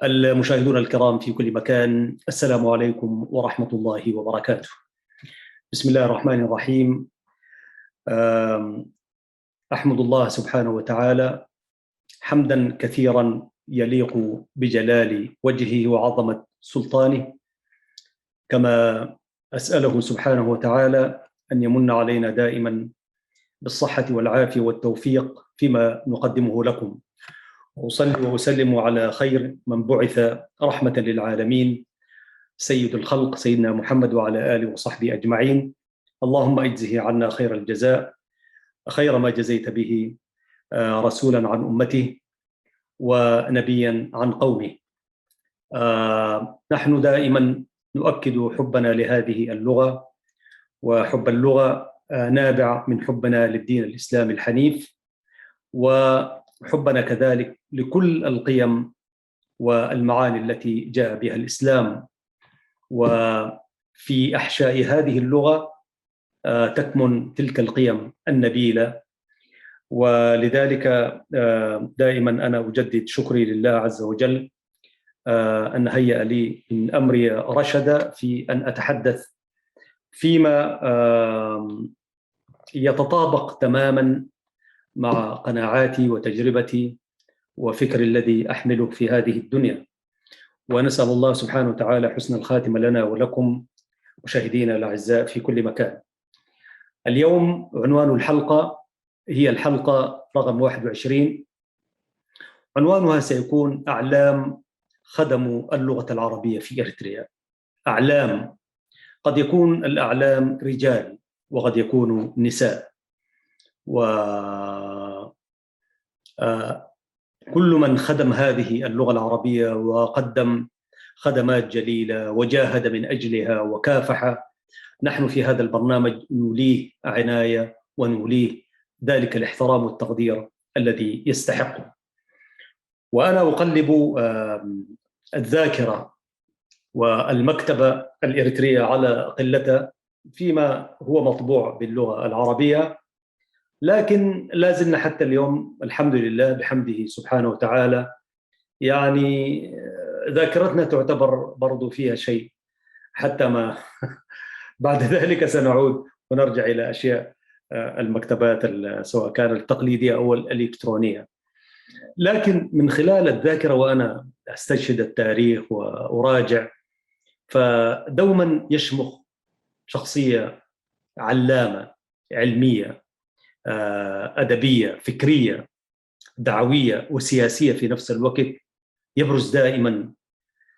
المشاهدون الكرام في كل مكان، السلام عليكم ورحمة الله وبركاته. بسم الله الرحمن الرحيم. أحمد الله سبحانه وتعالى حمدا كثيرا يليق بجلال وجهه وعظمة سلطانه، كما أسأله سبحانه وتعالى أن يمن علينا دائما بالصحة والعافية والتوفيق فيما نقدمه لكم. وأصلي وأسلم على خير من بعث رحمة للعالمين، سيد الخلق سيدنا محمد وعلى آله وصحبه أجمعين. اللهم اجزه عنا خير الجزاء، خير ما جزيت به رسولا عن أمته ونبيا عن قومه. نحن دائما نؤكد حبنا لهذه اللغة، وحب اللغة نابع من حبنا للدين الإسلامي الحنيف، وحبنا كذلك لكل القيم والمعاني التي جاء بها الإسلام. وفي أحشاء هذه اللغة تكمن تلك القيم النبيلة، ولذلك دائما أنا أجدد شكري لله عز وجل أن هيأ لي من أمري رشدا في أن أتحدث فيما يتطابق تماما مع قناعاتي وتجربتي وفكر الذي أحمله في هذه الدنيا. ونسأل الله سبحانه وتعالى حسن الخاتمة لنا ولكم مشاهدينا الأعزاء في كل مكان. اليوم عنوان الحلقة هي الحلقة رقم 21. عنوانها سيكون أعلام خدموا اللغة العربية في إريتريا. أعلام، قد يكون الأعلام رجال وقد يكونوا نساء، وكل من خدم هذه اللغة العربية وقدم خدمات جليلة وجاهد من أجلها وكافح، نحن في هذا البرنامج نوليه عناية ونوليه ذلك الاحترام والتقدير الذي يستحقه. وأنا أقلب الذاكرة والمكتبة الإريترية على قلتها فيما هو مطبوع باللغة العربية، لكن لا زلنا حتى اليوم الحمد لله بحمده سبحانه وتعالى يعني ذاكرتنا تعتبر برضو فيها شيء، حتى ما بعد ذلك سنعود ونرجع إلى أشياء المكتبات سواء كانت التقليدية أو الإلكترونية. لكن من خلال الذاكرة وأنا أستشهد التاريخ وأراجع، فدوما يشمخ شخصية علامة علمية أدبية فكرية دعوية وسياسية في نفس الوقت، يبرز دائما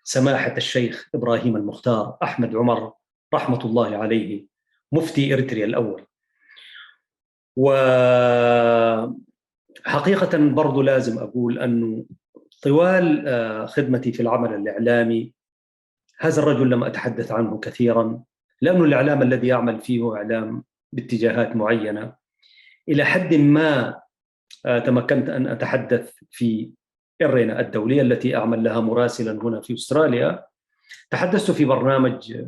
سماحة الشيخ إبراهيم المختار أحمد عمر رحمة الله عليه، مفتي إريتريا الأول. وحقيقة برضو لازم أقول أنه طوال خدمتي في العمل الإعلامي هذا الرجل لم أتحدث عنه كثيرا، لأنه الإعلام الذي يعمل فيه هو إعلام باتجاهات معينة. إلى حد ما تمكنت أن أتحدث في إرينا الدولية التي أعمل لها مراسلا هنا في أستراليا. تحدثت في برنامج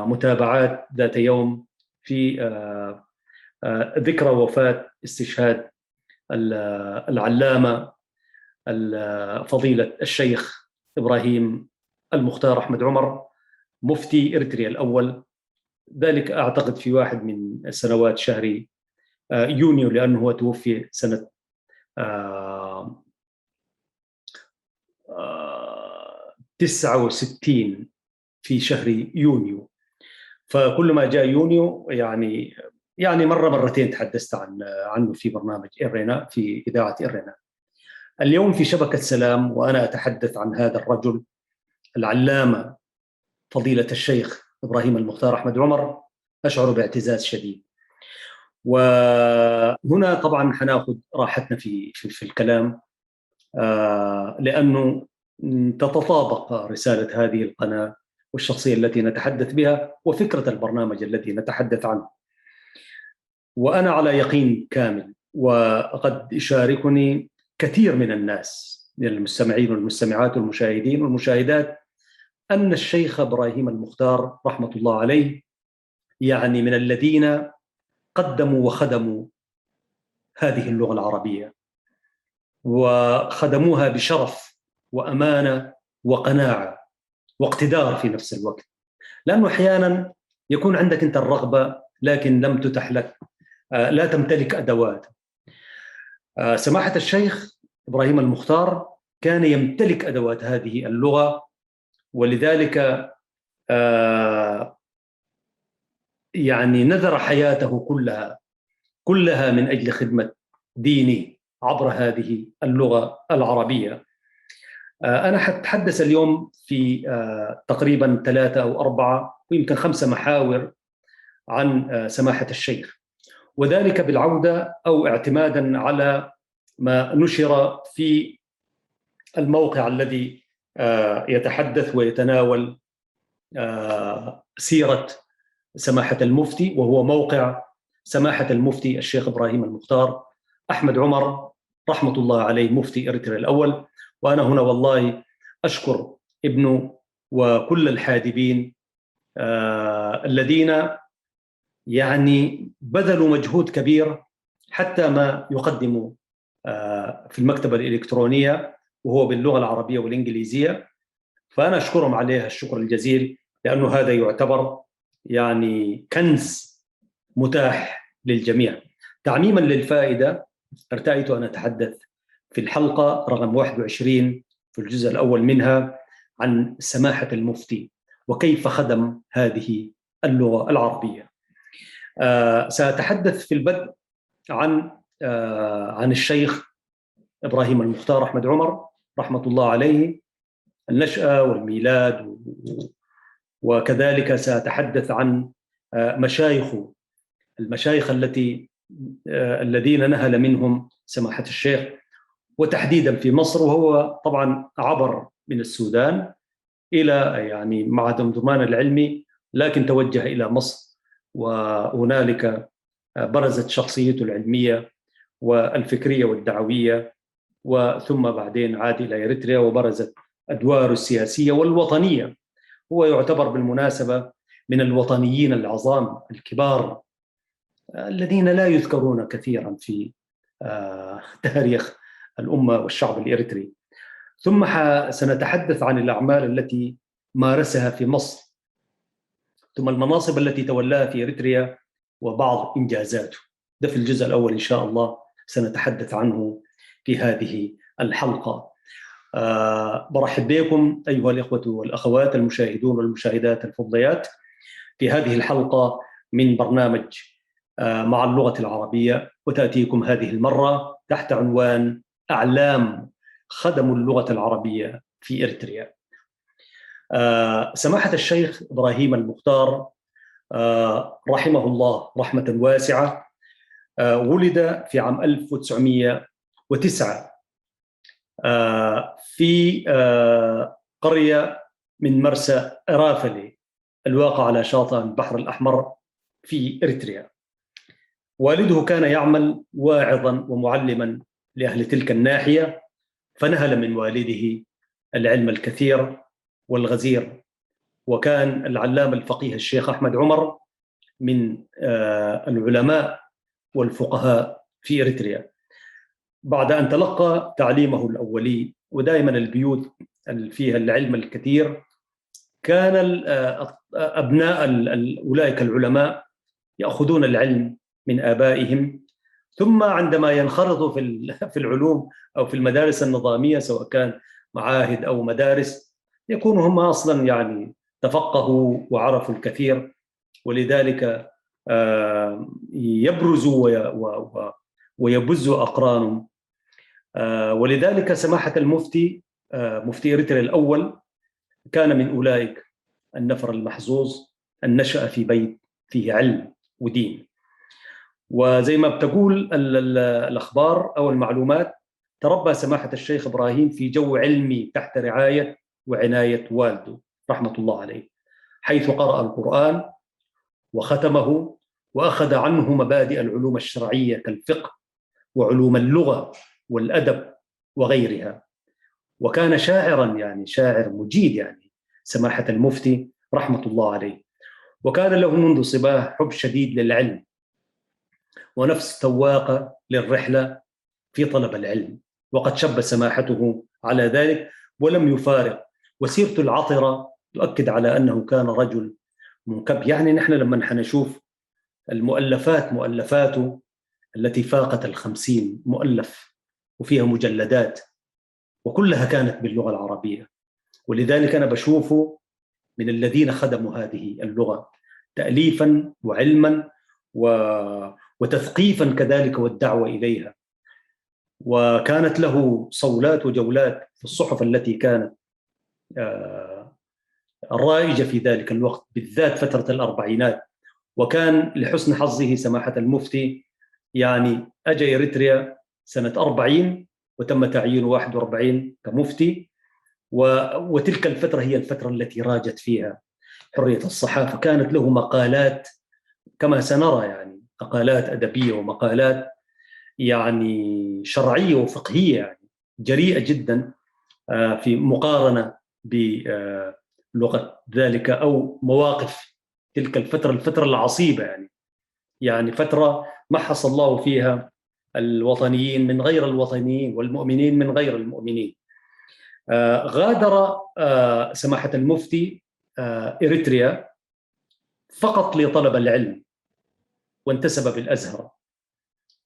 متابعات ذات يوم في ذكرى وفاة استشهاد العلامة فضيلة الشيخ إبراهيم المختار أحمد عمر مفتي إريتريا الأول، ذلك أعتقد في واحد من سنوات شهر يونيو، لأنه هو توفي سنة 69 في شهر يونيو. فكل ما جاء يونيو يعني مرتين تحدثت عنه في برنامج إرينا في إذاعة إرينا. اليوم في شبكة سلام وأنا أتحدث عن هذا الرجل العلامة فضيلة الشيخ إبراهيم المختار أحمد عمر، أشعر باعتزاز شديد. وهنا طبعا حناخذ راحتنا في الكلام، لأنه تتطابق رسالة هذه القناة والشخصية التي نتحدث بها وفكرة البرنامج الذي نتحدث عنه. وأنا على يقين كامل، وقد يشاركني كثير من الناس من المستمعين والمستمعات والمشاهدين والمشاهدات، أن الشيخ إبراهيم المختار رحمة الله عليه يعني من الذين قدموا وخدموا هذه اللغة العربية، وخدموها بشرف وأمانة وقناعة واقتدار في نفس الوقت. لأنه أحيانا يكون عندك أنت الرغبة لكن لم تتح لك، لا تمتلك أدوات. سماحة الشيخ إبراهيم المختار كان يمتلك أدوات هذه اللغة، ولذلك يعني نذر حياته كلها من أجل خدمة دينه عبر هذه اللغة العربية. أنا حتحدث اليوم في تقريبا 3 أو 4 ويمكن 5 محاور عن سماحة الشيخ، وذلك بالعودة أو اعتمادا على ما نشر في الموقع الذي يتحدث ويتناول سيرة سماحة المفتي، وهو موقع سماحة المفتي الشيخ إبراهيم المختار أحمد عمر رحمة الله عليه، مفتي إريتريا الأول. وأنا هنا والله أشكر ابنه وكل الحادبين الذين يعني بذلوا مجهود كبير حتى ما يقدموا في المكتبة الإلكترونية وهو باللغة العربية والإنجليزية، فأنا أشكرهم عليها الشكر الجزيل، لأنه هذا يعتبر يعني كنز متاح للجميع. تعميما للفائدة، ارتأيت أن أتحدث في الحلقة رقم 21 في الجزء الأول منها عن سماحة المفتي وكيف خدم هذه اللغة العربية. سأتحدث في البدء عن الشيخ إبراهيم المختار أحمد عمر رحمة الله عليه، النشأة والميلاد، وكذلك سأتحدث عن المشايخ الذين نهل منهم سماحة الشيخ، وتحديدا في مصر. وهو طبعا عبر من السودان إلى يعني معهد أمدرمان العلمي، لكن توجه إلى مصر، وهنالك برزت شخصيته العلمية والفكرية والدعوية، وثم بعدين عاد إلى إريتريا وبرزت أدواره السياسية والوطنية. هو يعتبر بالمناسبة من الوطنيين العظام الكبار الذين لا يذكرون كثيرا في تاريخ الأمة والشعب الإريتري. ثم سنتحدث عن الأعمال التي مارسها في مصر، ثم المناصب التي تولاها في إريتريا وبعض إنجازاته. ده في الجزء الأول إن شاء الله سنتحدث عنه في هذه الحلقة. برحب بكم أيها الإخوة والأخوات المشاهدون والمشاهدات الفضليات في هذه الحلقة من برنامج مع اللغة العربية، وتأتيكم هذه المرة تحت عنوان أعلام خدموا اللغة العربية في إريتريا. سماحة الشيخ إبراهيم المختار رحمه الله رحمة واسعة ولد في عام 1909 في قرية من مرسى إرافلي الواقع على شاطئ البحر الأحمر في إريتريا. والده كان يعمل واعظا ومعلما لأهل تلك الناحية، فنهل من والده العلم الكثير والغزير. وكان العلامة الفقيه الشيخ أحمد عمر من العلماء والفقهاء في إريتريا. بعد أن تلقى تعليمه الأولي، ودائما البيوت فيها العلم الكثير كان أبناء أولئك العلماء يأخذون العلم من آبائهم، ثم عندما ينخرطوا في العلوم أو في المدارس النظامية سواء كان معاهد أو مدارس، يكونوا هم أصلا يعني تفقهوا وعرفوا الكثير، ولذلك يبرزوا ويبزوا أقرانهم. ولذلك سماحة المفتي مفتي إريتريا الأول كان من أولئك النفر المحظوظ أن نشأ في بيت فيه علم ودين. وزي ما بتقول الأخبار أو المعلومات، تربى سماحة الشيخ إبراهيم في جو علمي تحت رعاية وعناية والده رحمة الله عليه، حيث قرأ القرآن وختمه وأخذ عنه مبادئ العلوم الشرعية كالفقه وعلوم اللغة والأدب وغيرها. وكان شاعرا، يعني شاعر مجيد يعني سماحة المفتي رحمة الله عليه. وكان له منذ صباه حب شديد للعلم ونفس تواقة للرحلة في طلب العلم، وقد شب سماحته على ذلك. ولم يفارق، وسيرته العطرة تؤكد على أنه كان رجل منكب. يعني نحن لما حنشوف مؤلفاته التي فاقت 50 مؤلف، وفيها مجلدات، وكلها كانت باللغة العربية. ولذلك أنا بشوفه من الذين خدموا هذه اللغة تأليفا وعلما وتثقيفا كذلك، والدعوة إليها. وكانت له صولات وجولات في الصحف التي كانت الرائجة في ذلك الوقت، بالذات فترة الأربعينات. وكان لحسن حظه سماحة المفتي يعني أجى إريتريا سنة 40 وتم تعيينه 41 كمفتي. وتلك الفترة هي الفترة التي راجت فيها حرية الصحافة. كانت له مقالات كما سنرى، يعني مقالات أدبية ومقالات يعني شرعية وفقهية، يعني جريئة جدا في مقارنة بلغة ذلك أو مواقف تلك الفترة العصيبة. يعني فترة محص الله فيها الوطنيين من غير الوطنيين، والمؤمنين من غير المؤمنين. غادر سماحة المفتي إريتريا فقط لطلب العلم، وانتسب بالأزهر،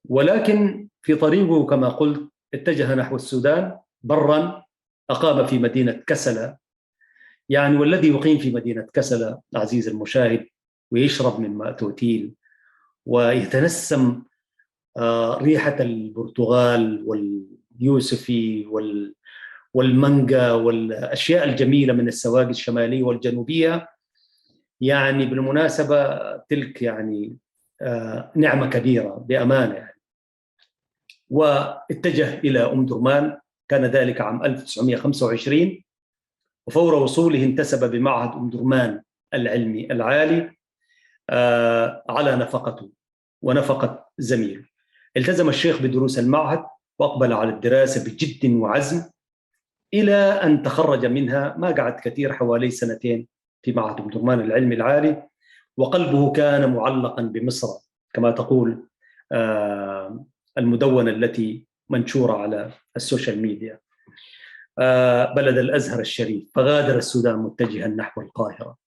ولكن في طريقه كما قلت اتجه نحو السودان برا. أقام في مدينة كسلة، يعني والذي يقيم في مدينة كسلة عزيز المشاهد ويشرب من ماء توتيل ويتنسم ريحة البرتغال واليوسفي والمانجا والأشياء الجميلة من السواقي الشمالية والجنوبية، يعني بالمناسبة تلك يعني نعمة كبيرة بأمانة يعني. واتجه إلى أم درمان، كان ذلك عام 1925، وفور وصوله انتسب بمعهد أم درمان العلمي العالي على نفقته ونفقة زميله. التزم الشيخ بدروس المعهد وأقبل على الدراسة بجد وعزم، إلى أن تخرج منها. ما قعد كثير، حوالي 2 في معهد أم درمان العلمي العالي، وقلبه كان معلقا بمصر كما تقول المدونة التي منشورة على السوشيال ميديا، بلد الأزهر الشريف. فغادر السودان متجها نحو القاهرة.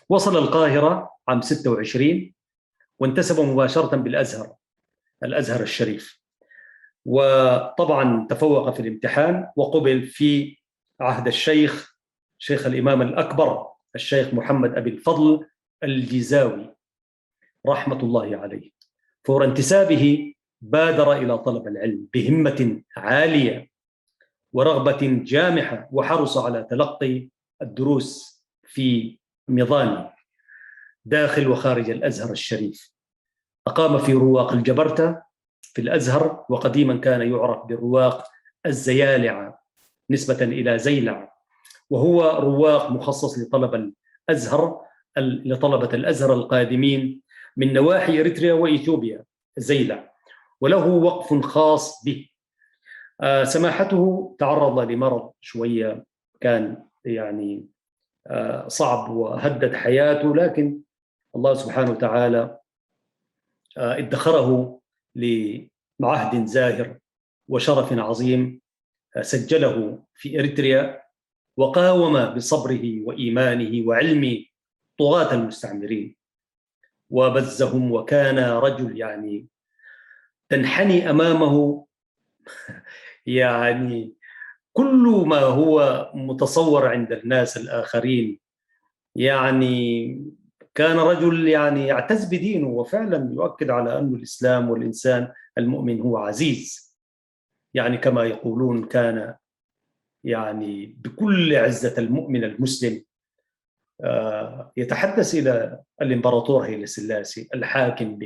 وصل القاهرة عام 26 وانتسب مباشرة الأزهر الشريف. وطبعا تفوق في الامتحان وقبل في عهد شيخ الإمام الأكبر الشيخ محمد أبي الفضل الجيزاوي رحمة الله عليه. فور انتسابه بادر إلى طلب العلم بهمة عالية ورغبة جامحة، وحرص على تلقي الدروس في ميضاني داخل وخارج الأزهر الشريف. أقام في رواق الجبرتة في الأزهر، وقديما كان يعرف بالرواق الزيالعة نسبة إلى زيلع، وهو رواق مخصص لطلبة الأزهر القادمين من نواحي إريتريا وإثيوبيا، زيلع، وله وقف خاص به. سماحته تعرض لمرض شوية كان يعني صعب وهدد حياته، لكن الله سبحانه وتعالى ادخره لمعهد زاهر وشرف عظيم سجله في إريتريا، وقاوم بصبره وإيمانه وعلم طغاة المستعمرين وبزهم. وكان رجل يعني تنحني أمامه يعني كل ما هو متصور عند الناس الآخرين. يعني كان رجل يعني يعتز بدينه، وفعلا يؤكد على أن الإسلام والإنسان المؤمن هو عزيز، يعني كما يقولون كان يعني بكل عزة المؤمن المسلم يتحدث إلى الإمبراطور هيلي سلاسي الحاكم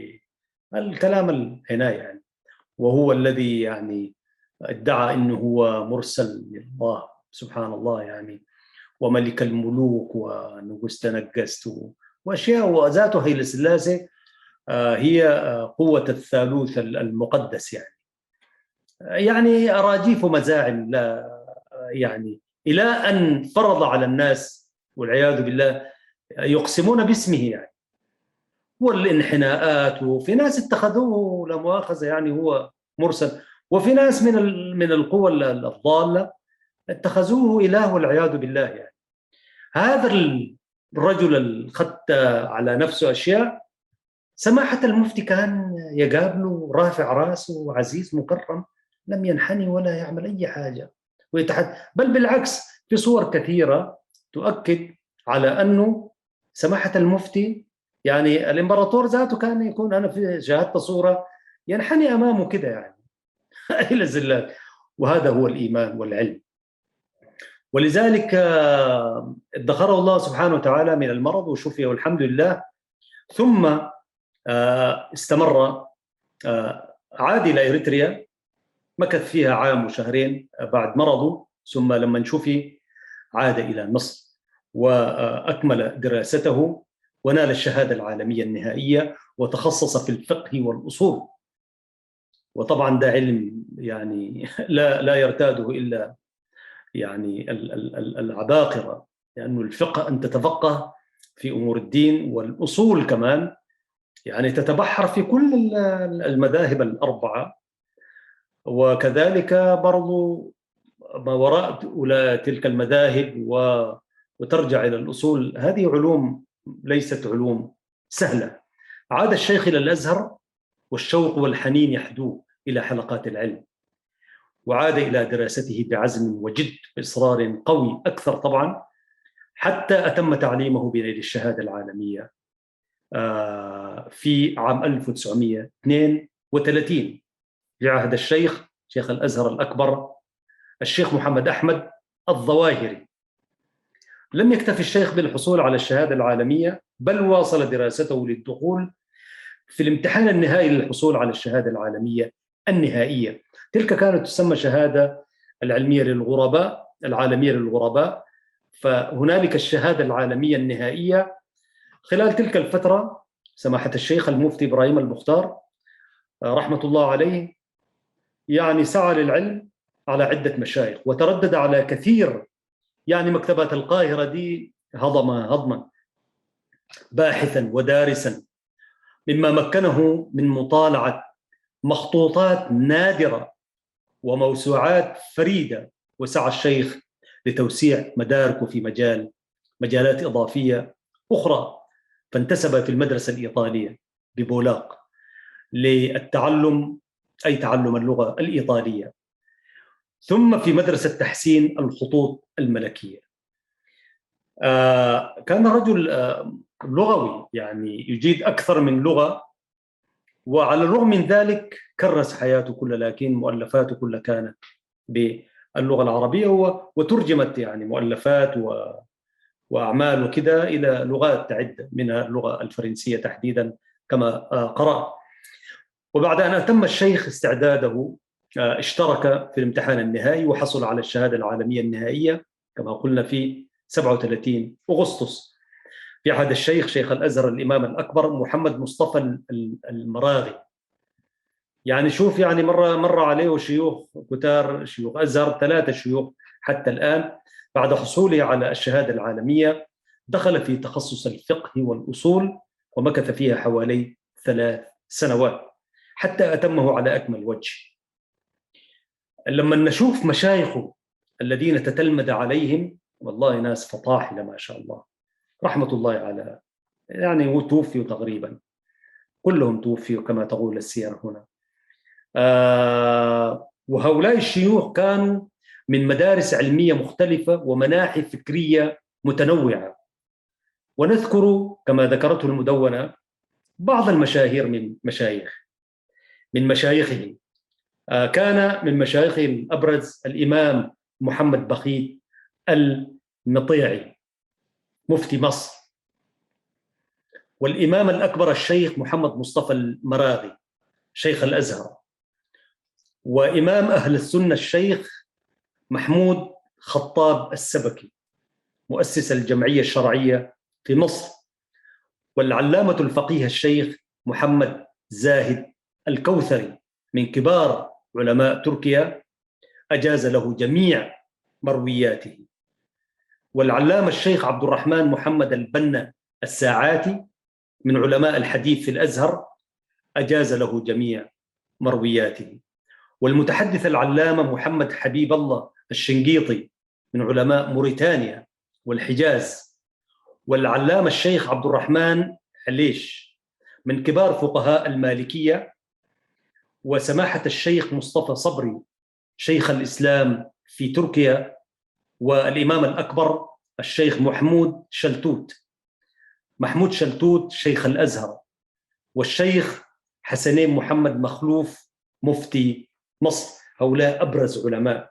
بالكلام العناية يعني، وهو الذي يعني ادعى أنه هو مرسل من الله سبحان الله يعني، وملك الملوك ونقست نقست وأشياء. وذاته هيلي سلاسي هي قوة الثالوث المقدس يعني أراجيف ومزاعم لا يعني، إلى أن فرض على الناس والعياذ بالله يقسمون باسمه يعني، والانحناءات. وفي ناس اتخذوه لا مؤاخذة يعني هو مرسل، وفي ناس من القوى الضالة اتخذوه إله والعياذ بالله. يعني هذا الرجل اللي خدت على نفسه أشياء، سماحة المفتي كان يقابله رافع راسه عزيز مكرم، لم ينحني ولا يعمل أي حاجة بل بالعكس، في صور كثيرة تؤكد على أنه سماحة المفتي، يعني الإمبراطور ذاته كان يكون، أنا في شاهدت صورة ينحني أمامه كده يعني إلى الزلات. وهذا هو الإيمان والعلم. ولذلك ادخره الله سبحانه وتعالى من المرض وشفي والحمد لله. ثم استمر، عاد إلى إريتريا، مكث فيها عام وشهرين بعد مرضه، ثم لما شفي عاد إلى مصر وأكمل دراسته ونال الشهادة العالمية النهائية، وتخصص في الفقه والأصول. وطبعا ده علم يعني لا يرتاده إلا يعني العباقرة، لأنه الفقه أن تتفقه في أمور الدين، والأصول كمان يعني تتبحر في كل المذاهب الأربعة، وكذلك برضو ما وراء تلك المذاهب وترجع إلى الأصول. هذه علوم ليست علوم سهلة. عاد الشيخ إلى الأزهر والشوق والحنين يحدوه إلى حلقات العلم، وعاد إلى دراسته بعزم وجد بإصرار قوي أكثر طبعا، حتى أتم تعليمه بنيل الشهادة العالمية في عام 1932 في عهد الشيخ شيخ الأزهر الأكبر الشيخ محمد أحمد الظواهري. لم يكتفي الشيخ بالحصول على الشهادة العالمية، بل واصل دراسته للدخول في الامتحان النهائي للحصول على الشهادة العالمية النهائية. تلك كانت تسمى شهادة العلمية للغرباء، العالمية للغرباء. فهنالك الشهادة العالمية النهائية. خلال تلك الفترة سماحة الشيخ المفتي إبراهيم المختار رحمة الله عليه يعني سعى للعلم على عدة مشايخ، وتردد على كثير، يعني مكتبات القاهرة دي هضما باحثا ودارسا، مما مكنه من مطالعة مخطوطات نادرة وموسوعات فريدة. وسعى الشيخ لتوسيع مداركه في مجالات إضافية أخرى، فانتسب في المدرسة الإيطالية ببولاق للتعلم، أي تعلم اللغة الإيطالية، ثم في مدرسة تحسين الخطوط الملكية. كان رجل لغوي، يعني يجيد أكثر من لغة، وعلى الرغم من ذلك كرس حياته كلها، لكن مؤلفاته كلها كانت باللغة العربية، وترجمت يعني مؤلفات وأعمال وكذا إلى لغات عدة، منها اللغة الفرنسية تحديدا كما قرأ. وبعد أن أتم الشيخ استعداده اشترك في الامتحان النهائي وحصل على الشهادة العالمية النهائية كما قلنا في 37 أغسطس في عهد الشيخ شيخ الأزهر الإمام الأكبر محمد مصطفى المراغي. يعني شوف، يعني مر عليه شيوخ كتار، شيوخ أزهر 3 شيوخ حتى الآن. بعد حصوله على الشهادة العالمية دخل في تخصص الفقه والأصول، ومكث فيها حوالي 3 سنوات حتى أتمه على أكمل وجه. لما نشوف مشايخه الذين تتلمذ عليهم، والله ناس فطاحلة ما شاء الله، رحمة الله على، يعني توفيوا تقريبا كلهم توفيوا كما تقول السير هنا. وهؤلاء الشيوخ كانوا من مدارس علمية مختلفة ومناحي فكرية متنوعة. ونذكر كما ذكرته المدونة بعض المشاهير من مشايخه. كان من مشايخه الأبرز الإمام محمد بخيت المطيعي مفتي مصر، والإمام الأكبر الشيخ محمد مصطفى المراغي شيخ الأزهر، وإمام أهل السنة الشيخ محمود خطاب السبكي مؤسس الجمعية الشرعية في مصر، والعلامة الفقيه الشيخ محمد زاهد الكوثري من كبار علماء تركيا أجاز له جميع مروياته، والعلامة الشيخ عبد الرحمن محمد البنا الساعاتي من علماء الحديث في الأزهر أجاز له جميع مروياته، والمتحدث العلامة محمد حبيب الله الشنقيطي من علماء موريتانيا والحجاز، والعلامة الشيخ عبد الرحمن عليش من كبار فقهاء المالكية، وسماحة الشيخ مصطفى صبري شيخ الإسلام في تركيا، والإمام الأكبر الشيخ محمود شلتوت شيخ الأزهر، والشيخ حسنين محمد مخلوف مفتي مصر. هؤلاء أبرز علماء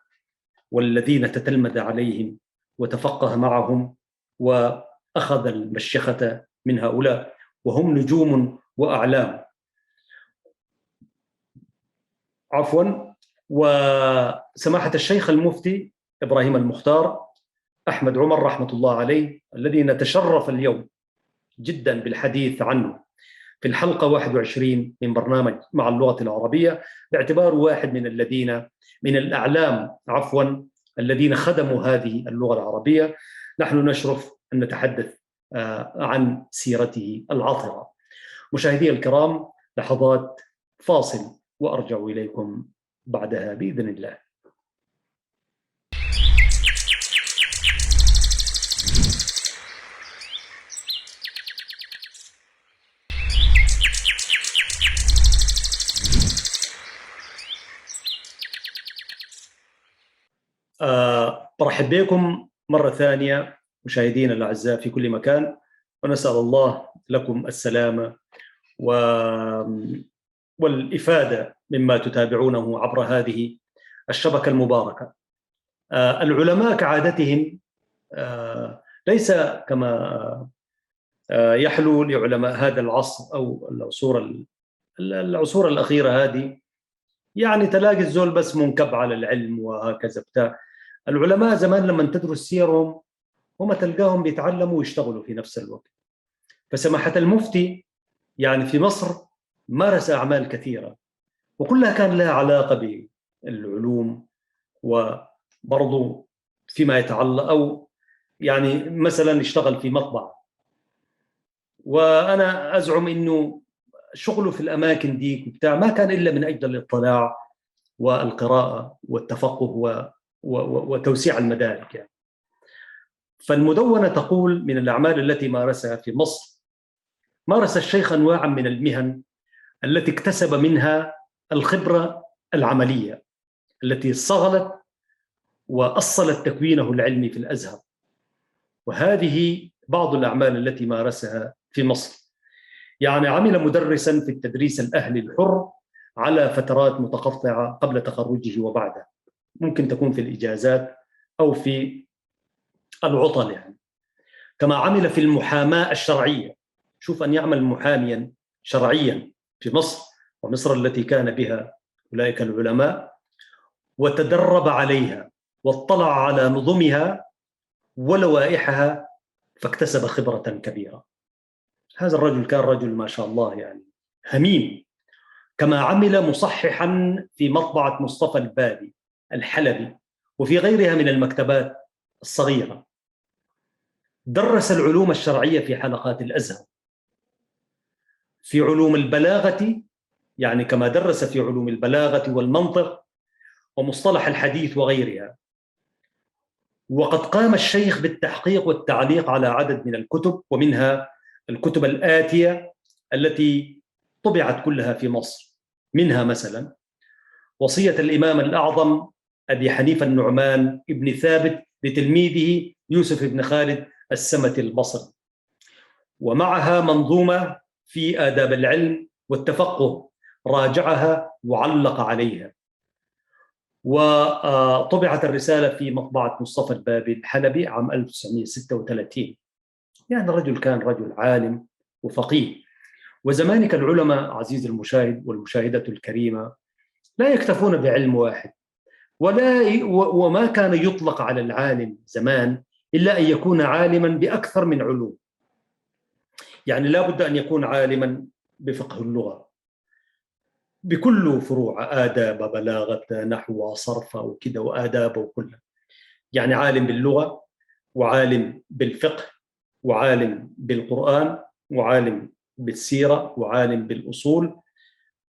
والذين تتلمذ عليهم وتفقه معهم وأخذ المشيخة من هؤلاء، وهم نجوم وأعلام. عفوا. وسماحة الشيخ المفتي إبراهيم المختار أحمد عمر رحمة الله عليه، الذي نتشرف اليوم جدا بالحديث عنه في الحلقة 21 من برنامج مع اللغة العربية، باعتباره واحد من الأعلام الذين خدموا هذه اللغة العربية. نحن نشرف أن نتحدث عن سيرته العطرة. مشاهدي الكرام، لحظات فاصل وأرجع إليكم بعدها بإذن الله. برحب بكم مرة ثانية مشاهدينا الأعزاء في كل مكان، ونسأل الله لكم السلامة والإفادة مما تتابعونه عبر هذه الشبكة المباركة. العلماء كعادتهم ليس كما يحلو لعلماء هذا العصر أو العصور الأخيرة هذه، يعني تلاقي الزول بس منكب على العلم وهكذا بتاع. العلماء زمان لما تدرس سيرهم هم تلقاهم بيتعلموا ويشتغلوا في نفس الوقت. فسماحة المفتي يعني في مصر مارس أعمال كثيرة، وكلها كان لها علاقة بالعلوم، وبرضو فيما يتعلق أو يعني مثلا اشتغل في مطبع. وأنا أزعم إنه شغله في الأماكن دي بتاع ما كان إلا من أجل الاطلاع والقراءة والتفقه وتوسيع المدارك يعني. فالمدونة تقول من الأعمال التي مارسها في مصر، مارس الشيخ أنواعا من المهن التي اكتسب منها الخبرة العملية التي صغلت وأصلت تكوينه العلمي في الأزهر. وهذه بعض الأعمال التي مارسها في مصر. يعني عمل مدرسا في التدريس الأهلي الحر على فترات متقطعة قبل تخرجه وبعده، ممكن تكون في الإجازات أو في العطل يعني. كما عمل في المحاماة الشرعية، شوف أن يعمل محاميا شرعيا في مصر، ومصر التي كان بها أولئك العلماء، وتدرب عليها واطلع على نظمها ولوائحها، فاكتسب خبرة كبيرة. هذا الرجل كان رجل ما شاء الله يعني هميم. كما عمل مصححا في مطبعة مصطفى البابي الحلبي وفي غيرها من المكتبات الصغيرة. درس العلوم الشرعية في حلقات الأزهر. في علوم البلاغة يعني كما درس في علوم البلاغة والمنطق ومصطلح الحديث وغيرها. وقد قام الشيخ بالتحقيق والتعليق على عدد من الكتب، ومنها الكتب الآتية التي طبعت كلها في مصر، منها مثلا وصية الإمام الأعظم أبي حنيفة النعمان ابن ثابت لتلميذه يوسف بن خالد السمتي البصري، ومعها منظومة في آداب العلم والتفقه راجعها وعلق عليها. وطبعت الرسالة في مطبعة مصطفى البابي الحلبي عام 1936. يعني الرجل كان رجل عالم وفقيه. وزمانك العلماء عزيز المشاهد والمشاهدة الكريمة لا يكتفون بعلم واحد، وما كان يطلق على العالم زمان إلا أن يكون عالما بأكثر من علوم. يعني لا بد أن يكون عالما بفقه اللغة بكل فروع، آداب، بلاغة، نحو، صرف وكذا وآداب وكلها. يعني عالم باللغة، وعالم بالفقه، وعالم بالقرآن، وعالم بالسيرة، وعالم بالأصول،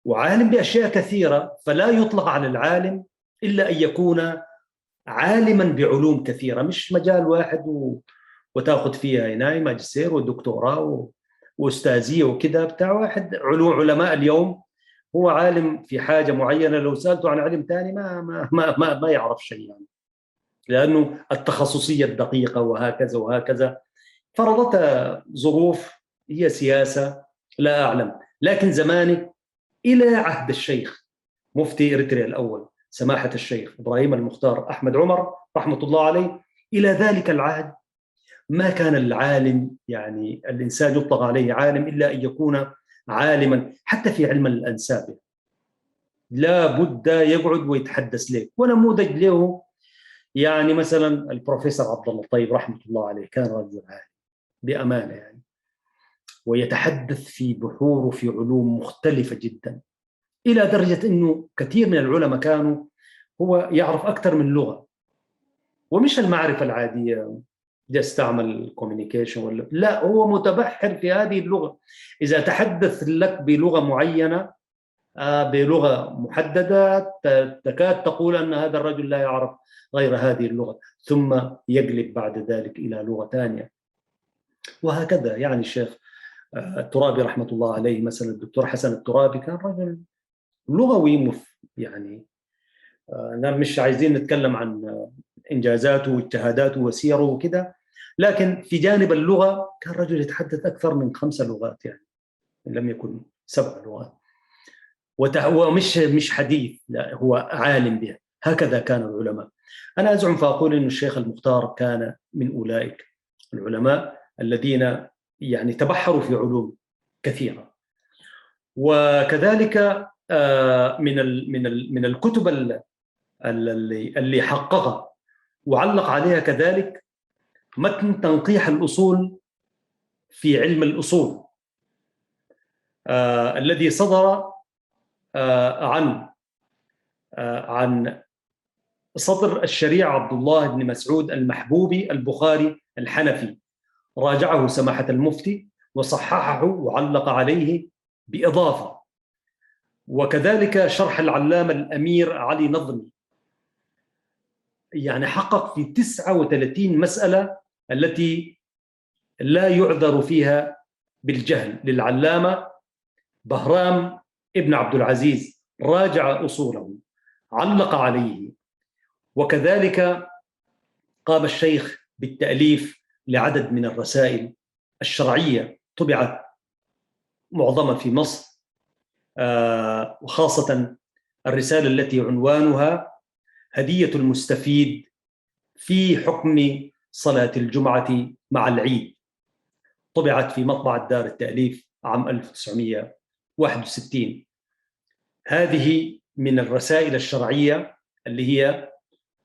وعالم بأشياء كثيرة. فلا يطلق على العالم إلا أن يكون عالما بعلوم كثيرة، مش مجال واحد وتاخذ فيها هنا ماجستير ودكتوراه واستاذيه وكذا بتاع واحد. علماء اليوم هو عالم في حاجه معينه، لو سالته عن علم ثاني ما يعرف شيء يعني، لانه التخصصيه الدقيقه وهكذا وهكذا فرضتها ظروف، هي سياسه لا اعلم. لكن زماني الى عهد الشيخ مفتي اريتريا الاول سماحه الشيخ ابراهيم المختار احمد عمر رحمه الله عليه، الى ذلك العهد ما كان العالم، يعني الإنسان يطلق عليه عالم إلا أن يكون عالما حتى في علم الأنساب، لا بد يقعد ويتحدث لك. ونموذج له يعني مثلا البروفيسور عبد الله الطيب رحمة الله عليه، كان رجل عالم بأمانة يعني، ويتحدث في بحور وفي علوم مختلفة جدا، إلى درجة أنه كثير من العلماء كانوا هو يعرف أكثر من لغة، ومش المعرفة العادية يستعمل كوميونيكيشن ولا لا، هو متبحر في هذه اللغة. إذا تحدث لك بلغة معينة بلغة محددة تكاد تقول أن هذا الرجل لا يعرف غير هذه اللغة، ثم يقلب بعد ذلك إلى لغة ثانية وهكذا. يعني الشيخ الترابي رحمة الله عليه مثلا، الدكتور حسن الترابي كان رجل لغوي يعني مش عايزين نتكلم عن إنجازاته واجتهاداته وسيره وكذا، لكن في جانب اللغة كان رجل يتحدث أكثر من 5 لغات يعني، إن لم يكن 7 لغات، ومش حديث، لا هو عالم بها. هكذا كان العلماء. أنا أزعم فأقول أن الشيخ المختار كان من أولئك العلماء الذين يعني تبحروا في علوم كثيرة. وكذلك من الكتب اللي حققها وعلق عليها كذلك متن تنقيح الأصول في علم الأصول الذي صدر عن صدر الشريع عبد الله بن مسعود المحبوبي البخاري الحنفي، راجعه سماحة المفتي وصححه وعلق عليه بإضافة. وكذلك شرح العلامة الأمير علي نظمي، يعني حقق في 39 مسألة التي لا يعذر فيها بالجهل للعلامة بهرام ابن عبد العزيز، راجع أصوله علق عليه. وكذلك قام الشيخ بالتأليف لعدد من الرسائل الشرعية طبعت معظمها في مصر، وخاصة الرسالة التي عنوانها هدية المستفيد في حكم صلاة الجمعة مع العيد، طبعت في مطبعة دار التأليف عام 1961. هذه من الرسائل الشرعية اللي هي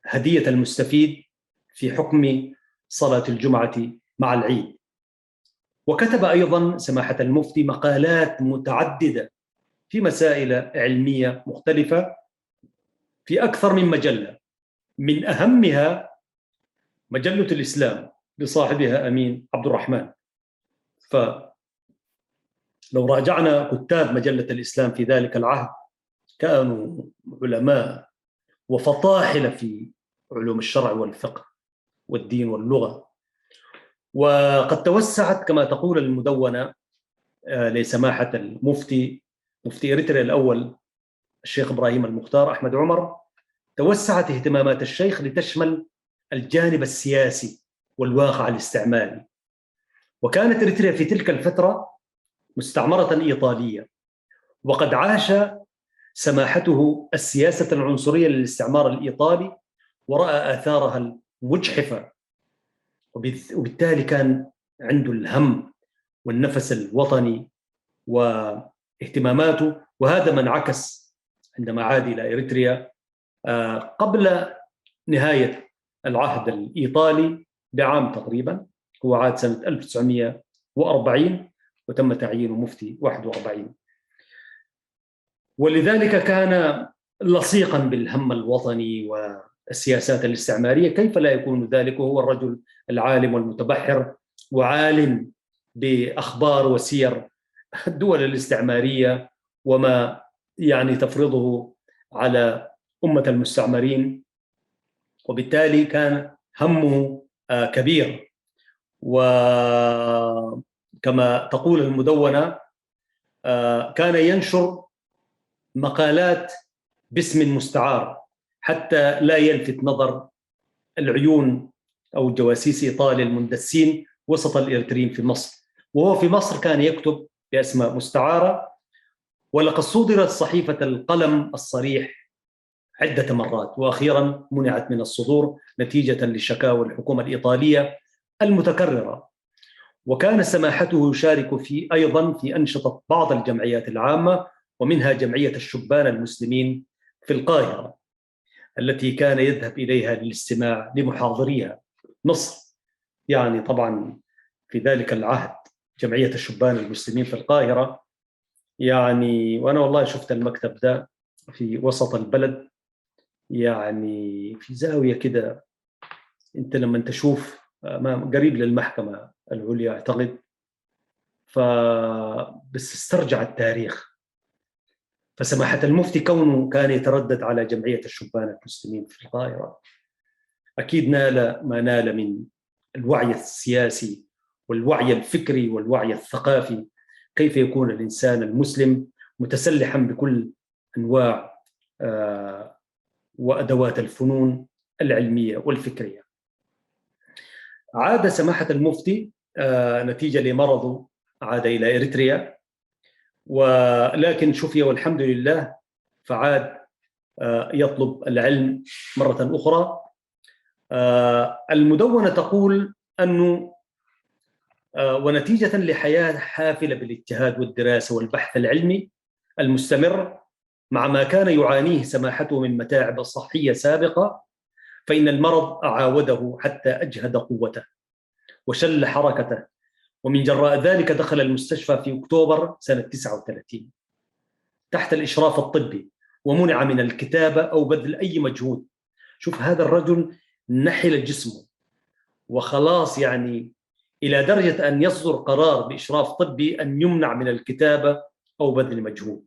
هدية المستفيد في حكم صلاة الجمعة مع العيد. وكتب أيضا سماحة المفتي مقالات متعددة في مسائل علمية مختلفة في أكثر من مجلة، من أهمها مجلة الإسلام لصاحبها أمين عبد الرحمن. فلو راجعنا كتاب مجلة الإسلام في ذلك العهد كانوا علماء وفطاحل في علوم الشرع والفقه والدين واللغة. وقد توسعت كما تقول المدونة لسماحة المفتي مفتي إريتريا الأول الشيخ إبراهيم المختار أحمد عمر، توسعت اهتمامات الشيخ لتشمل الجانب السياسي والواقع الاستعماري. وكانت إريتريا في تلك الفترة مستعمرة إيطالية، وقد عاش سماحته السياسة العنصرية للاستعمار الإيطالي ورأى آثارها المجحفة، وبالتالي كان عنده الهم والنفس الوطني واهتماماته. وهذا ما انعكس عندما عاد إلى إريتريا قبل نهاية العهد الإيطالي بعام تقريبا. هو عاد سنة 1940 وتم تعيينه مفتي 41، ولذلك كان لصيقا بالهم الوطني والسياسات الاستعمارية. كيف لا يكون ذلك وهو الرجل العالم والمتبحر وعالم بأخبار وسير الدول الاستعمارية وما يعني تفرضه على أمة المستعمرين وبالتالي كان همه كبير. وكما تقول المدونة كان ينشر مقالات باسم مستعار حتى لا يلفت نظر العيون أو جواسيس إيطاليا المندسين وسط الإريتريين في مصر. وهو في مصر كان يكتب بأسماء مستعارة، ولقد صدرت صحيفة القلم الصريح عدة مرات، وأخيرا منعت من الصدور نتيجة لشكاوى الحكومة الإيطالية المتكررة. وكان سماحته يشارك أيضا في أنشطة بعض الجمعيات العامة، ومنها جمعية الشبان المسلمين في القاهرة التي كان يذهب إليها للاستماع لمحاضريها. مصر يعني طبعا في ذلك العهد جمعية الشبان المسلمين في القاهرة، يعني وأنا والله شفت المكتب ده في وسط البلد، يعني في زاوية كده، أنت لما تشوف قريب للمحكمة العليا أعتقد، فبس استرجع التاريخ. فسماحة المفتي كونه كان يتردد على جمعية الشبان المسلمين في القاهرة أكيد نال ما نال من الوعي السياسي والوعي الفكري والوعي الثقافي، كيف يكون الإنسان المسلم متسلحا بكل أنواع وأدوات الفنون العلمية والفكرية. عاد سماحة المفتي نتيجة لمرضه، عاد إلى إريتريا، ولكن شفي والحمد لله، فعاد يطلب العلم مرة أخرى. المدونة تقول أنه ونتيجة لحياة حافلة بالاجتهاد والدراسة والبحث العلمي المستمر، مع ما كان يعانيه سماحته من متاعب صحية سابقة، فإن المرض أعاوده حتى أجهد قوته وشل حركته، ومن جراء ذلك دخل المستشفى في أكتوبر سنة 39 تحت الإشراف الطبي، ومنع من الكتابة أو بذل أي مجهود. شوف هذا الرجل نحل جسمه وخلاص، يعني إلى درجة أن يصدر قرار بإشراف طبي أن يمنع من الكتابة أو بذل مجهود.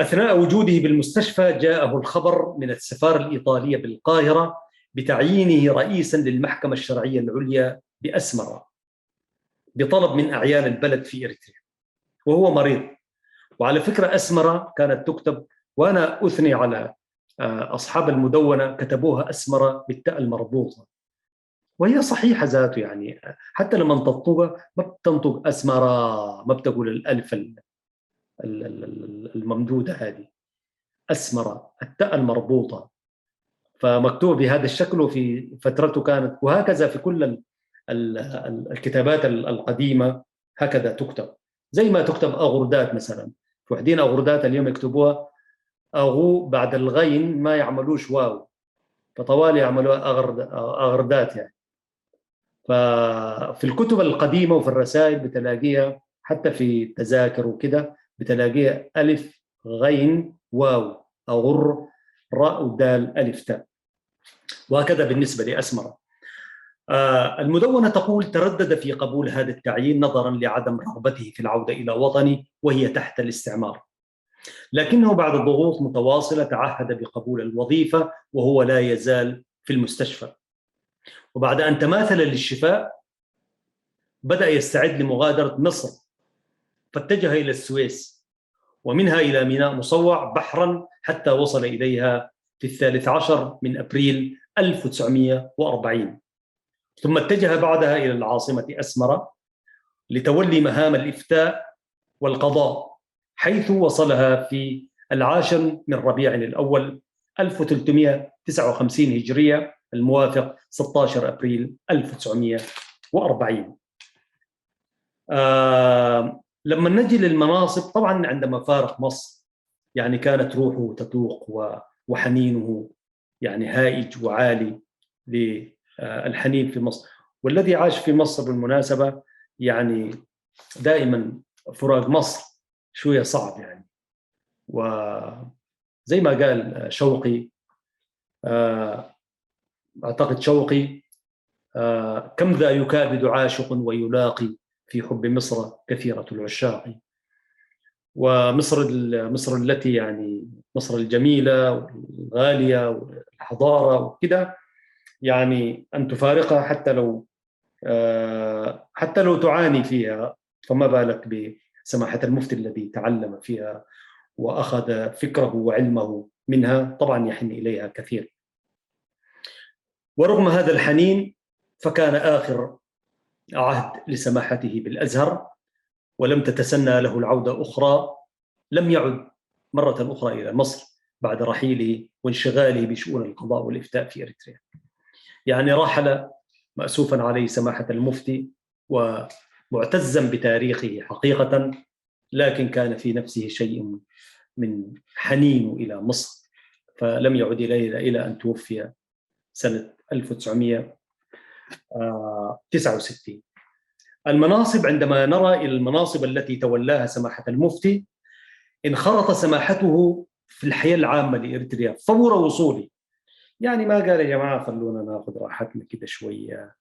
أثناء وجوده بالمستشفى جاءه الخبر من السفارة الإيطالية بالقاهرة بتعيينه رئيساً للمحكمة الشرعية العليا بأسمرة بطلب من أعيان البلد في إريتريا وهو مريض. وعلى فكرة أسمرة كانت تكتب، وأنا أثني على أصحاب المدونة كتبوها أسمرة بالتاء المربوطة، وهي صحيحة ذاته، يعني حتى لما تنطقها ما بتنطق أسمرة، ما بتقول الألف الممدودة هذه، أسمرة التاء المربوطة، فمكتوب بهذا الشكل. وفي فترته كانت، وهكذا في كل الكتابات القديمة هكذا تكتب، زي ما تكتب أغردات مثلا. وحدين أغردات اليوم يكتبوها أغو بعد الغين ما يعملوش واو، فطوالي يعملوها أغردات يعني. ففي الكتب القديمة وفي الرسائل بتلاقيها، حتى في التذاكر وكده بتلاقيها ألف غين واو، أغر راء ودال ألف تاء، وهكذا بالنسبة لأسمرة. المدونة تقول تردد في قبول هذا التعيين نظرا لعدم رغبته في العودة إلى وطنه وهي تحت الاستعمار، لكنه بعد ضغوط متواصلة تعهد بقبول الوظيفة وهو لا يزال في المستشفى. وبعد أن تماثل للشفاء بدأ يستعد لمغادرة مصر، فاتجه إلى السويس ومنها إلى ميناء مصوع بحرا حتى وصل إليها في 13 من أبريل 1940، ثم اتجه بعدها إلى العاصمة أسمرة لتولي مهام الإفتاء والقضاء، حيث وصلها في 10 من ربيع الأول 1359 هجرية الموافق 16 أبريل 1940. لما نجي للمناصب، طبعا عندما فارق مصر يعني كانت روحه تتوق وحنينه يعني هائج وعالي للحنين في مصر. والذي عاش في مصر بالمناسبة يعني دائما فراق مصر شوية صعب يعني. وزي ما قال شوقي، أعتقد شوقي، كم ذا يكابد عاشق ويلاقي في حب مصر كثيرة العشاق. ومصر التي يعني مصر الجميلة والغالية حضارة وكده، يعني أن تفارقها حتى لو تعاني فيها، فما بالك بسماحة المفتي الذي تعلم فيها وأخذ فكره وعلمه منها، طبعا يحن إليها كثير. ورغم هذا الحنين فكان آخر عهد لسماحته بالأزهر، ولم تتسنى له العودة أخرى. لم يعد مرة أخرى إلى مصر بعد رحيله وانشغاله بشؤون القضاء والإفتاء في إريتريا. يعني رحل مأسوفا عليه سماحة المفتي ومعتزا بتاريخه حقيقة، لكن كان في نفسه شيء من حنين إلى مصر، فلم يعد إلى أن توفي سنة 1969. المناصب، عندما نرى المناصب التي تولاها سماحة المفتي، انخرط سماحته في الحياة العامة لإريتريا فور وصوله. يعني ما قال يا جماعة خلونا ناخذ راحتنا كده شوية،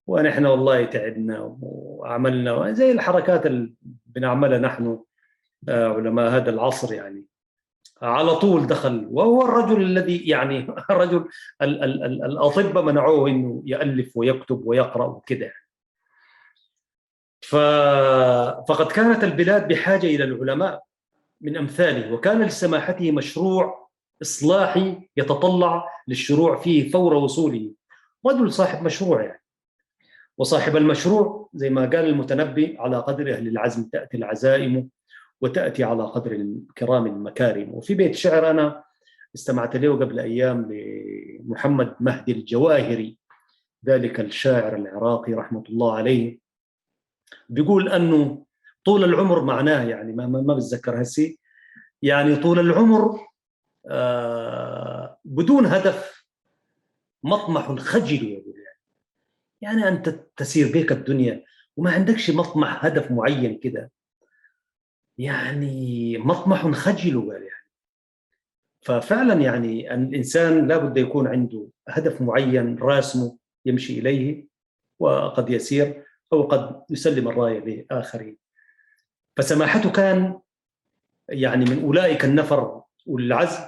ونحن والله تعبنا وعملنا زي الحركات اللي بنعملها نحن علماء هذا العصر. يعني على طول دخل، وهو الرجل الذي يعني الرجل الأطباء منعوه إنه يألف ويكتب ويقرأ وكده. فقد كانت البلاد بحاجة إلى العلماء من أمثاله، وكان لسماحته مشروع إصلاحي يتطلع للشروع فيه فور وصوله. رجل صاحب مشروع يعني، وصاحب المشروع زي ما قال المتنبي: على قدر أهل العزم تأتي العزائم، وتأتي على قدر الكرام المكارم. وفي بيت شعر أنا استمعت له قبل أيام لمحمد مهدي الجواهري، ذلك الشاعر العراقي رحمة الله عليه، بيقول أنه طول العمر معناه، يعني ما بتذكر هسي، يعني طول العمر بدون هدف مطمح خجل. يقول يعني أنت تسير بك الدنيا وما عندكش مطمح هدف معين كده، يعني مطمح خجل. قال يعني ففعلا يعني الإنسان لابد يكون عنده هدف معين راسمه يمشي إليه، وقد يسير أو قد يسلم الراية لآخرين. فسماحته كان يعني من أولئك النفر والعزم،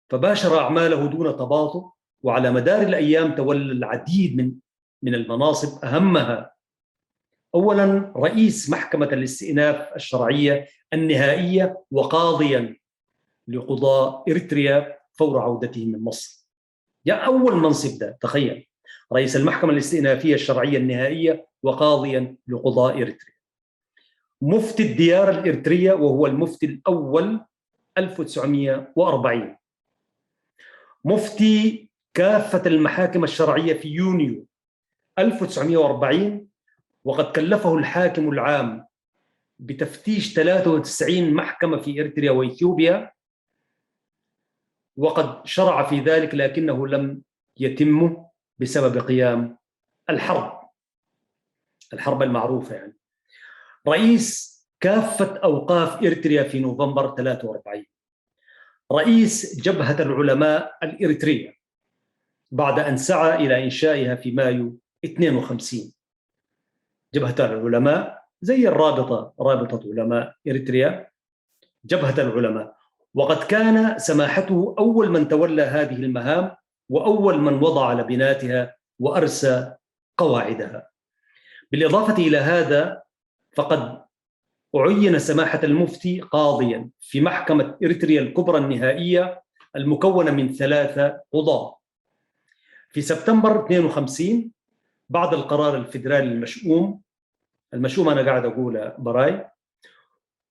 فباشر أعماله دون تباطؤ، وعلى مدار الأيام تولى العديد من المناصب، أهمها أولا رئيس محكمة الاستئناف الشرعية النهائية، وقاضيا لقضاء إريتريا فور عودته من مصر. يا أول منصب ده، تخيل، رئيس المحكمة الاستئنافية الشرعية النهائية وقاضيا لقضاء إريتريا. مفتي الديار الإريترية وهو المفتي الأول 1940. مفتي كافة المحاكم الشرعية في يونيو 1940، وقد كلفه الحاكم العام بتفتيش 93 محكمة في إريتريا وإثيوبيا، وقد شرع في ذلك لكنه لم يتم بسبب قيام الحرب المعروفة. يعني رئيس كافة أوقاف إريتريا في نوفمبر 43. رئيس جبهة العلماء الإريترية بعد أن سعى إلى إنشائها في مايو 52. جبهة العلماء زي الرابطة، رابطة علماء إريتريا، جبهة العلماء. وقد كان سماحته أول من تولى هذه المهام، وأول من وضع لبناتها وأرسى قواعدها. بالإضافة إلى هذا فقد عين سماحة المفتي قاضيا في محكمة إريتريا الكبرى النهائية المكونة من 3 قضاة. في سبتمبر 52 بعد القرار الفيدرالي المشؤوم أنا قاعد أقول براي،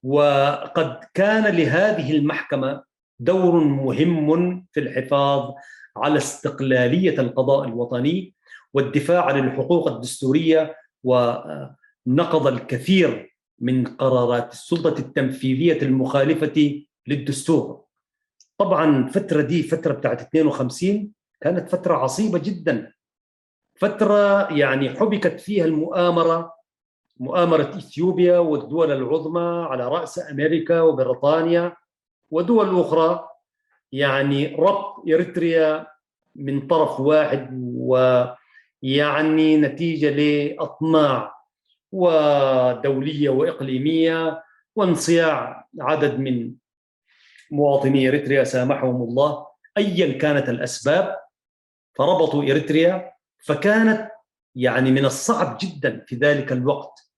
وقد كان لهذه المحكمة دور مهم في الحفاظ على استقلالية القضاء الوطني والدفاع عن الحقوق الدستورية، ونقض الكثير من قرارات السلطة التنفيذية المخالفة للدستور. طبعا فترة دي، فترة بتاعت 52، كانت فترة عصيبة جدا، فترة يعني حبكت فيها مؤامرة إثيوبيا والدول العظمى على رأس أمريكا وبريطانيا ودول أخرى، يعني ربط إريتريا من طرف واحد، ويعني نتيجة لأطماع ودولية وإقليمية وانصياع عدد من مواطني إريتريا سامحهم الله أيا كانت الأسباب، فربطوا إريتريا. فكانت يعني من الصعب جدا في ذلك الوقت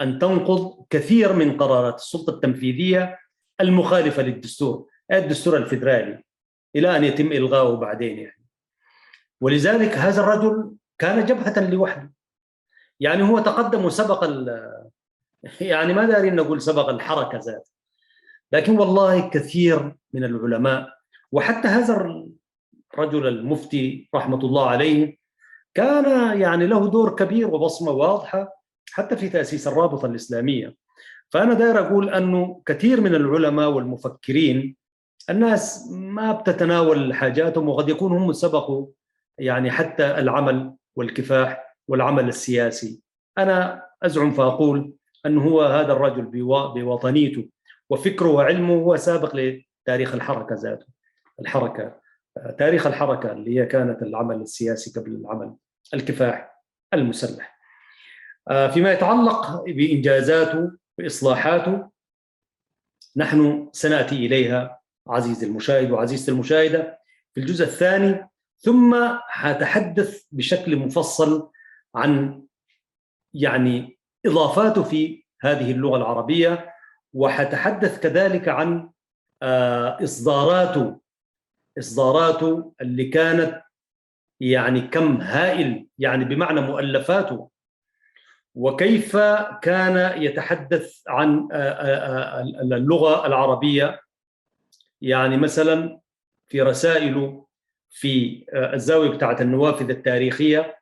أن تنقض كثير من قرارات السلطة التنفيذية المخالفة للدستور، الدستور الفيدرالي، إلى أن يتم إلغاؤه بعدين يعني. ولذلك هذا الرجل كان جبهة لوحده، يعني هو تقدم وسبق يعني ما دارين نقول سبق الحركة ذات، لكن والله كثير من العلماء وحتى هذا الرجل المفتي رحمة الله عليه كان يعني له دور كبير وبصمة واضحة حتى في تأسيس الرابطة الإسلامية. فأنا داير أقول أنه كثير من العلماء والمفكرين الناس ما بتتناول حاجاتهم، وقد يكون هم سبقوا يعني حتى العمل والكفاح والعمل السياسي. أنا أزعم فأقول أنه هو هذا الرجل بوطنيته وفكره وعلمه هو سابق لتاريخ الحركة ذاته. تاريخ الحركة اللي هي كانت العمل السياسي قبل العمل الكفاح المسلح. فيما يتعلق بإنجازاته وإصلاحاته نحن سنأتي إليها عزيزي المشاهد وعزيزتي المشاهدة في الجزء الثاني، ثم حتحدث بشكل مفصل عن يعني إضافاته في هذه اللغة العربية، وحتحدث كذلك عن إصداراته اللي كانت يعني كم هائل، يعني بمعنى مؤلفاته، وكيف كان يتحدث عن اللغة العربية. يعني مثلا في رسائله في الزاوية بتاعت النوافذ التاريخية،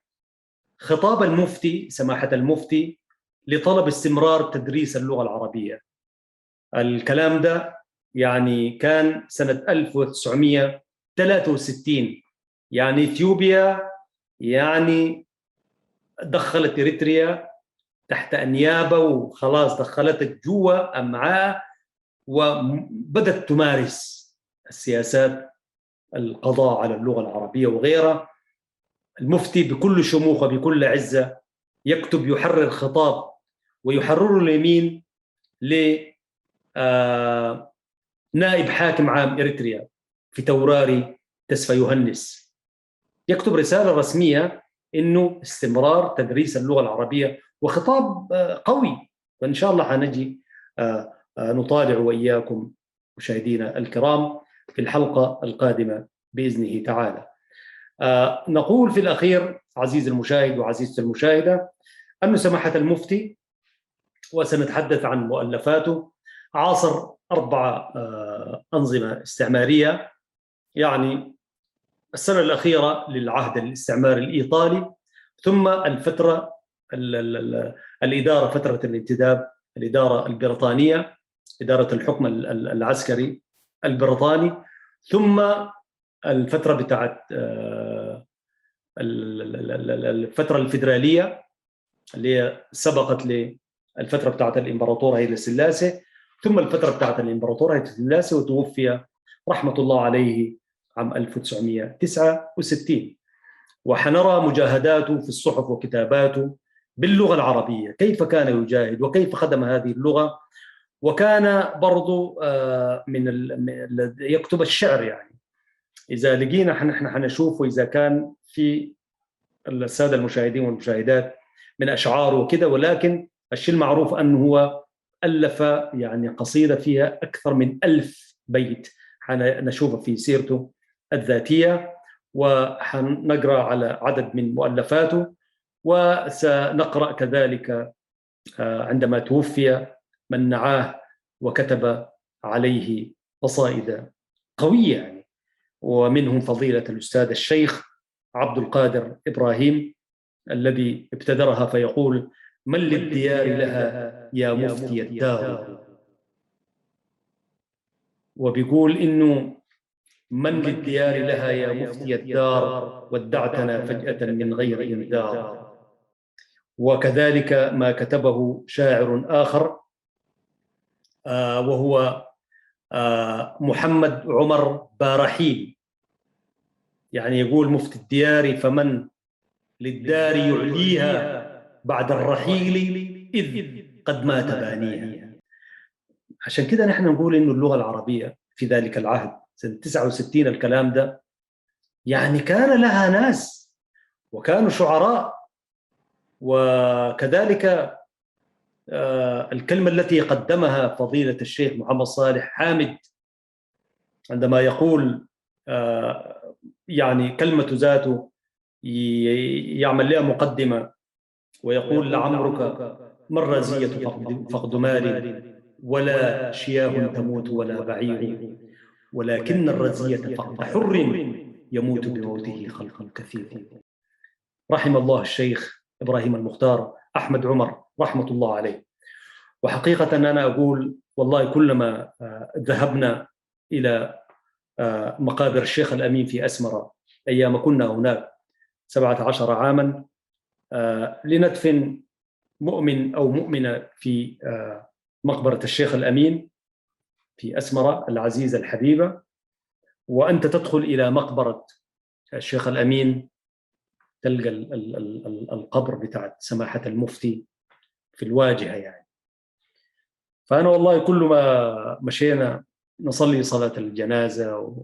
خطاب المفتي سماحة المفتي لطلب استمرار تدريس اللغة العربية. الكلام ده يعني كان سنة 1963، يعني إثيوبيا يعني دخلت إريتريا تحت أنيابة وخلاص دخلتك جوا أمعاء، وبدأت تمارس السياسات القضاء على اللغة العربية وغيرها. المفتي بكل شموخه بكل عزة يكتب يحرر خطاب ويحرره اليمين لنائب حاكم عام إريتريا في توراري تسفى يوهنس، يكتب رسالة رسمية إنه استمرار تدريس اللغة العربية، وخطاب قوي. فإن شاء الله حنجي نطالع وإياكم مشاهدينا الكرام في الحلقة القادمة بإذنه تعالى. نقول في الأخير عزيزي المشاهد وعزيزتي المشاهدة أن سماحة المفتي، وسنتحدث عن مؤلفاته، عاصر 4 أنظمة استعمارية، يعني السنة الأخيرة للعهد الاستعماري الإيطالي، ثم الفترة الإدارة، فترة الانتداب، الإدارة البريطانية، إدارة الحكم العسكري البريطاني، ثم الفترة بتاعت الفترة الفيدرالية اللي هي سبقت للفترة بتاعت الإمبراطور هيلي سلاسي، ثم الفترة بتاعت الإمبراطور هيلي سلاسي، وتوفي رحمة الله عليه عام 1969. وحنرى مجاهداته في الصحف وكتاباته باللغة العربية، كيف كان يجاهد وكيف خدم هذه اللغة. وكان برضو يكتب الشعر، يعني إذا لقينا نحن حنشوفه إذا كان في السادة المشاهدين والمشاهدات من أشعاره وكذا، ولكن الشيء المعروف أنه هو ألف يعني قصيدة فيها أكثر من 1000 بيت، حنشوفه في سيرته الذاتية، وحنقرأ على عدد من مؤلفاته، وسنقرأ كذلك عندما توفي من نعاه وكتب عليه قصائد قوية، يعني ومنهم فضيلة الأستاذ الشيخ عبد القادر إبراهيم الذي ابتدرها فيقول: من للديار لها يا مفتي الدار. وبيقول إنه من للديار لها يا مفتي الدار ودعتنا فجأة من غير إنذار. وكذلك ما كتبه شاعر آخر وهو محمد عمر بارحيل، يعني يقول: مفتي الديار فمن للدار يعليها بعد الرحيل إذ قد مات بانيها. عشان كده نحن نقول إنه اللغة العربية في ذلك العهد سنة 69 الكلام ده، يعني كان لها ناس وكانوا شعراء. وكذلك الكلمة التي قدمها فضيلة الشيخ محمد صالح حامد عندما يقول يعني كلمة ذاته يعمل لها مقدمة ويقول: لعمرك ما الرزية فقد مال، ولا شياه تموت ولا بعير، ولكن الرزية فقد حر يموت بموته خلق كثير. رحم الله الشيخ إبراهيم المختار أحمد عمر رحمة الله عليه. وحقيقة أنا أقول والله كلما ذهبنا إلى مقابر الشيخ الأمين في أسمرة أيام كنا هناك 17 عاما لندفن مؤمن أو مؤمنة في مقبرة الشيخ الأمين في أسمرة العزيزة الحبيبة، وأنت تدخل إلى مقبرة الشيخ الأمين تلقى القبر بتاع سماحة المفتي في الواجهة يعني. فأنا والله كل ما مشينا نصلي صلاة الجنازة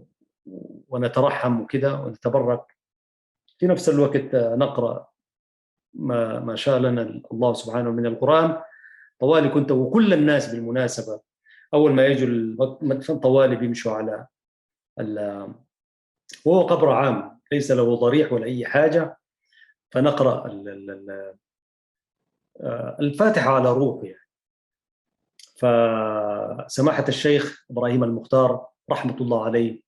ونترحم وكذا ونتبرك، في نفس الوقت نقرأ ما شاء لنا الله سبحانه من القرآن طوالي. كنت وكل الناس بالمناسبة أول ما يجوا المدفن طوالي بيمشوا على وهو قبر عام ليس له ضريح ولا أي حاجة، فنقرأ الفاتحة على روح يعني. فسماحة الشيخ إبراهيم المختار رحمة الله عليه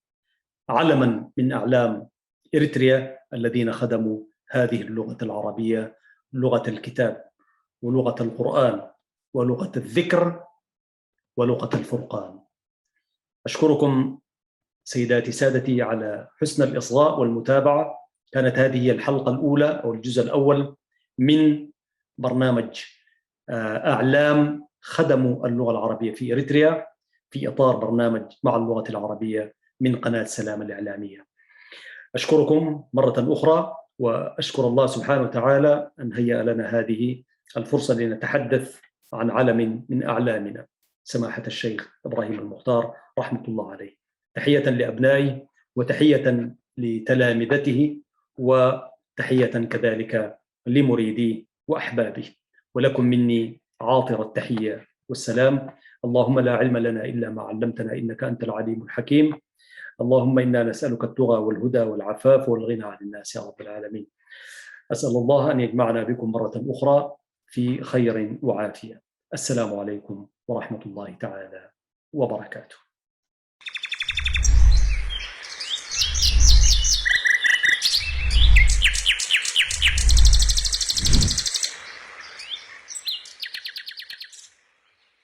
علما من أعلام إريتريا الذين خدموا هذه اللغة العربية، لغة الكتاب ولغة القرآن ولغة الذكر ولغة الفرقان. أشكركم سيداتي سادتي على حسن الإصغاء والمتابعة. كانت هذه هي الحلقة الأولى أو الجزء الأول من برنامج أعلام خدموا اللغة العربية في إريتريا في إطار برنامج مع اللغة العربية من قناة سلام الإعلامية. أشكركم مرة أخرى، وأشكر الله سبحانه وتعالى أن هيأ لنا هذه الفرصة لنتحدث عن علم من أعلامنا سماحة الشيخ إبراهيم المختار رحمة الله عليه. تحية لأبنائي وتحية لتلامذته وتحية كذلك لمريدي وأحبابي، ولكم مني عاطر التحية والسلام. اللهم لا علم لنا إلا ما علمتنا إنك أنت العليم الحكيم. اللهم إنا نسألك التقى والهدى والعفاف والغنى عن الناس يا رب العالمين. أسأل الله أن يجمعنا بكم مرة أخرى في خير وعافية. السلام عليكم ورحمة الله تعالى وبركاته.